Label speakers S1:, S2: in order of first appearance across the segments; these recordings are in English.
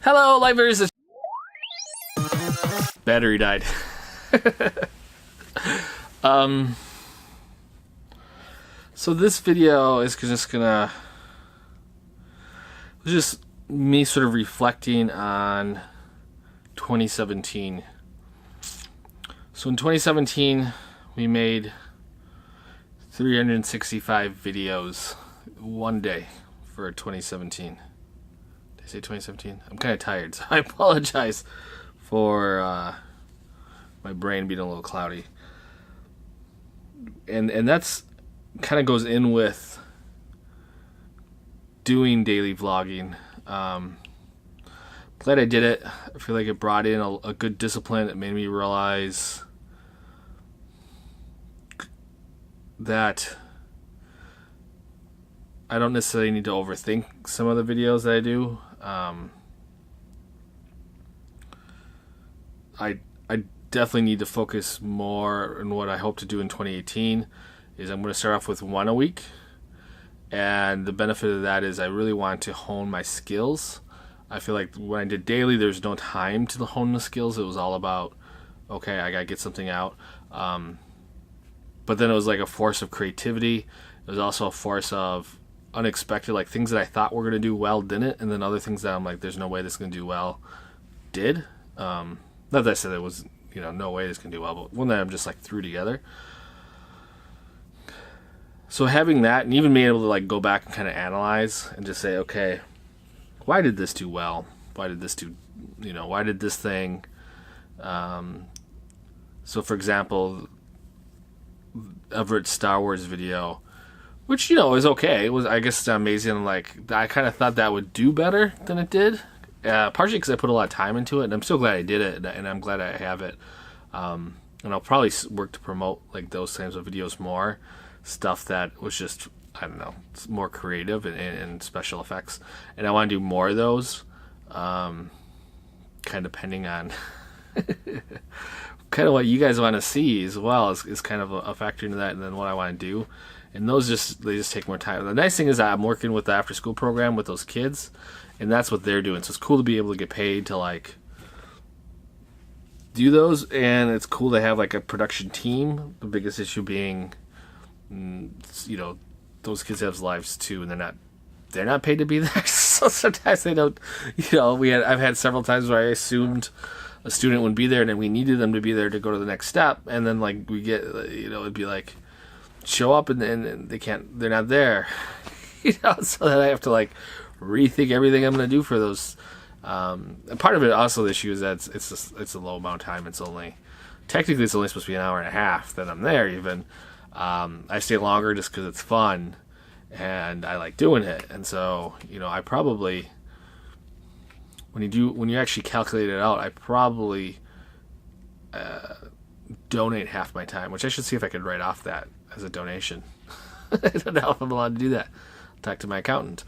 S1: Hello, lifers. Battery died. So this video is just me sort of reflecting on 2017. So in 2017, we made 365 videos one day for 2017. Did I say 2017? I'm kind of tired, so I apologize for my brain being a little cloudy. And that's kind of goes in with doing daily vlogging. Glad I did it. I feel like it brought in a good discipline. It made me realize that I don't necessarily need to overthink some of the videos that I do. I definitely need to focus more on what I hope to do in 2018 is I'm going to start off with one a week. And the benefit of that is I really want to hone my skills. I feel like when I did daily, there's no time to hone the skills. It was all about, okay, I got to get something out. But then it was like a force of creativity. It was also a force of unexpected, like things that I thought were going to do well didn't. And then other things that I'm like, there's no way this is going to do well did. Not that I said it was, no way this can do well, but one that I'm just like threw together. So having that and even being able to like go back and kind of analyze and just say, okay, why did this do well? Why did this do, why did this thing? So for example, Everett's Star Wars video, which, is okay. It was, I guess, amazing. Like, I kind of thought that would do better than it did. Partially because I put a lot of time into it, and I'm so glad I did it, and I'm glad I have it. And I'll probably work to promote like those kinds of videos more. Stuff that was just, I don't know, it's more creative and special effects. And I want to do more of those, kind of depending on kind of what you guys want to see as well is kind of a factor into that, and then what I want to do. And those they just take more time. The nice thing is that I'm working with the after school program with those kids, and that's what they're doing. So it's cool to be able to get paid to like do those, and it's cool to have like a production team. The biggest issue being, those kids have lives too, and they're not paid to be there. So sometimes they don't. I've had several times where I assumed a student would be there, and then we needed them to be there to go to the next step, and then like we get, it'd be like show up and they're not there, so then I have to like rethink everything I'm going to do for those. And part of it also the issue is that it's a low amount of time. It's only supposed to be an hour and a half that I'm there even. I stay longer just because it's fun and I like doing it. And so, I probably, when you actually calculate it out, I probably donate half my time, which I should see if I could write off that as a donation. I don't know if I'm allowed to do that. I'll talk to my accountant.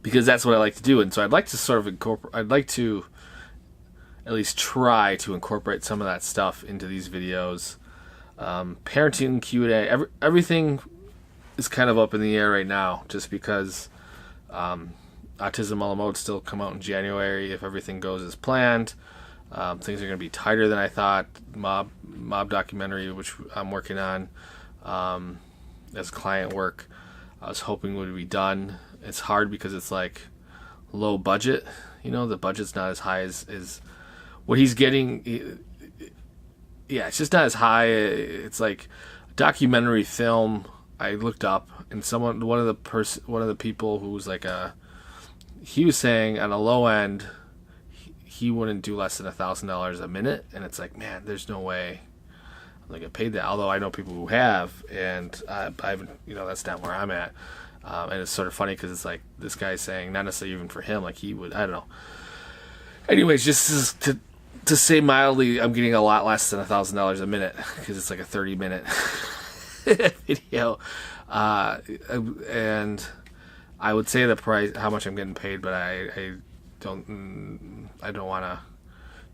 S1: Because that's what I like to do. And so I'd like to sort of I'd like to at least try to incorporate some of that stuff into these videos. Parenting Q&A, everything is kind of up in the air right now, just because Autism a la Mode still come out in January if everything goes as planned. Things are going to be tighter than I thought. Mob documentary, which I'm working on as client work, I was hoping would be done. It's hard because it's like low budget. The budget's not as high as what he's getting. Yeah, it's just not as high. It's like a documentary film. I looked up, and one of the people who was like he was saying on a low end, he wouldn't do less than $1,000 a minute, and it's like, man, there's no way I'm gonna get paid that. Although I know people who have, and I haven't. That's not where I'm at. And it's sort of funny because it's like this guy's saying, not necessarily even for him, like he would, I don't know. Anyways, just to say mildly, I'm getting a lot less than $1,000 a minute because it's like a 30-minute video. And I would say the price, how much I'm getting paid, but I don't want to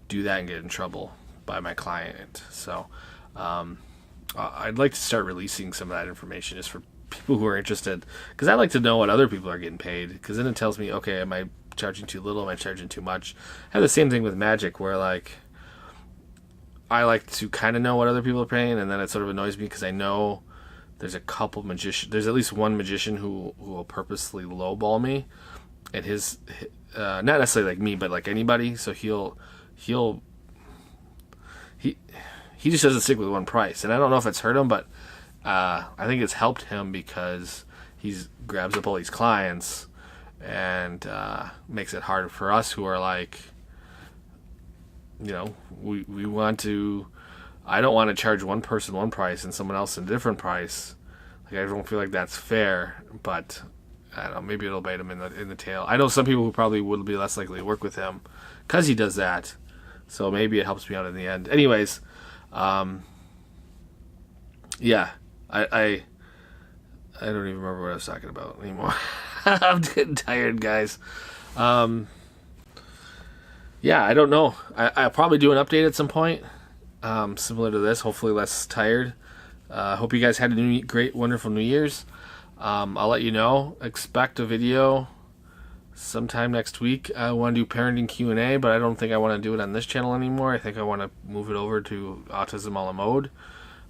S1: do that and get in trouble by my client. So I'd like to start releasing some of that information just for people who are interested, because I like to know what other people are getting paid, because then it tells me, okay, am I charging too little? Am I charging too much? I have the same thing with magic, where like I like to kind of know what other people are paying, and then it sort of annoys me because I know there's a couple magicians. There's at least one magician who will purposely lowball me, and his not necessarily like me, but like anybody. So he just doesn't stick with one price, and I don't know if it's hurt him, but I think it's helped him because he's grabs up all these clients and makes it hard for us who are like, you know, we want to. I don't want to charge one person one price and someone else a different price. Like, I don't feel like that's fair, but I don't know, maybe it'll bite him in the tail. I know some people who probably would be less likely to work with him because he does that. So maybe it helps me out in the end. Anyways, yeah, I don't even remember what I was talking about anymore. I'm getting tired, guys. Yeah, I don't know. I'll probably do an update at some point, similar to this. Hopefully less tired. Hope you guys had a great, wonderful New Year's. I'll let you know. Expect a video sometime next week. I want to do parenting Q&A, but I don't think I want to do it on this channel anymore. I think I want to move it over to Autism a la Mode.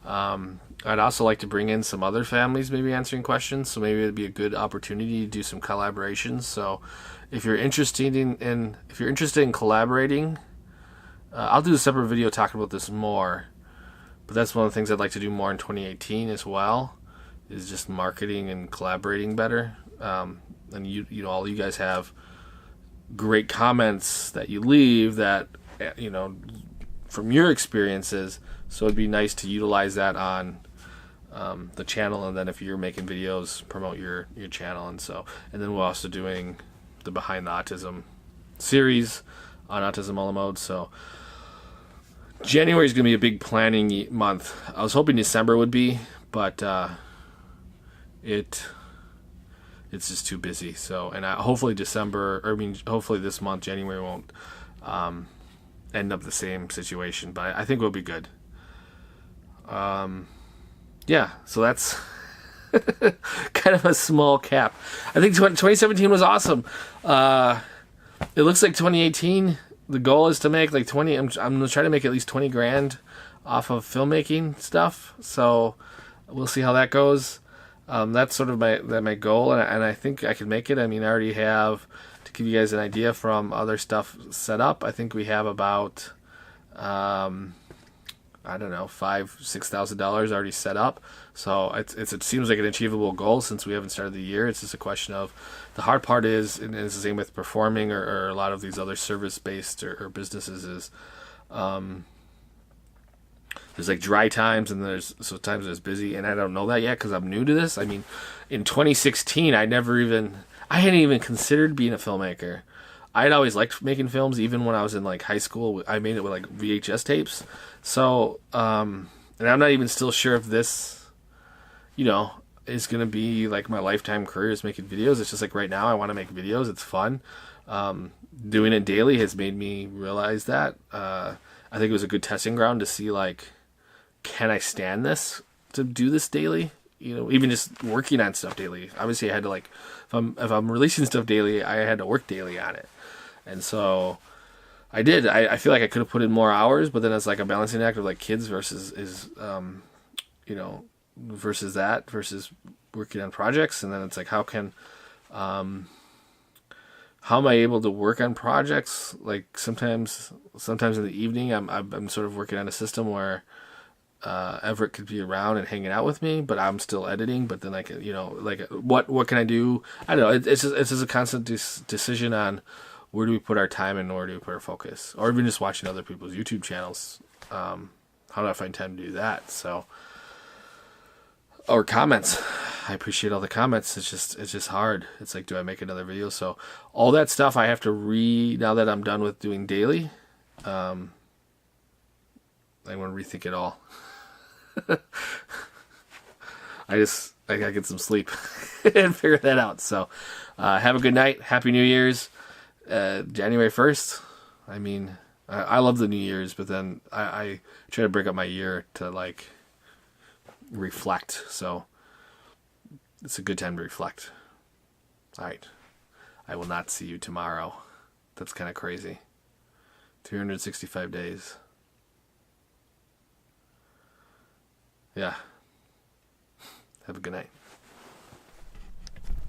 S1: I'd also like to bring in some other families maybe answering questions, so maybe it'd be a good opportunity to do some collaborations. So if you're interested in collaborating, I'll do a separate video talking about this more, but that's one of the things I'd like to do more in 2018 as well, is just marketing and collaborating better. And you know, all you guys have great comments that you leave that, you know, from your experiences, so it'd be nice to utilize that on the channel, and then if you're making videos, promote your channel. And then we're also doing the Behind the Autism series on Autism a la Mode. So January is going to be a big planning month. I was hoping December would be, but it's just too busy. So, and hopefully hopefully this month, January, won't end up the same situation, but I think we'll be good. Yeah, so that's kind of a small cap. I think 2017 was awesome. It looks like 2018, the goal is to make like 20. I'm going to try to make at least 20 grand off of filmmaking stuff. So we'll see how that goes. That's sort of my goal, and I think I can make it. I mean, I already have, to give you guys an idea from other stuff set up, I think we have about I don't know, $5,000-$6,000 already set up. So it seems like an achievable goal since we haven't started the year. It's just a question of, the hard part is, and it's the same with performing or a lot of these other service-based or businesses, is there's like dry times and there's times there's busy, and I don't know that yet because I'm new to this. I mean, in 2016, I hadn't even considered being a filmmaker. I'd always liked making films, even when I was in like high school. I made it with like VHS tapes. So, and I'm not even still sure if this, you know, is going to be like my lifetime career is making videos. It's just like right now I want to make videos. It's fun. Doing it daily has made me realize that. I think it was a good testing ground to see, like, can I stand this, to do this daily? You know, even just working on stuff daily. Obviously I had to, like, if I'm releasing stuff daily, I had to work daily on it. And so I did. I feel like I could have put in more hours, but then it's like a balancing act of like kids versus versus working on projects. And then it's like, how am I able to work on projects? Like sometimes in the evening, I'm sort of working on a system where Everett could be around and hanging out with me, but I'm still editing. But then I can, you know, like what can I do? I don't know. It's just a constant decision on, where do we put our time and where do we put our focus? Or even just watching other people's YouTube channels. How do I find time to do that? So, or comments. I appreciate all the comments. It's just hard. It's like, do I make another video? So all that stuff I have to now that I'm done with doing daily. I want to rethink it all. I gotta get some sleep and figure that out. So, have a good night. Happy New Year's. January 1st. I mean, I love the New Year's, but then I try to break up my year to like reflect. So it's a good time to reflect. All right. I will not see you tomorrow. That's kind of crazy. 365 days. Yeah. Have a good night.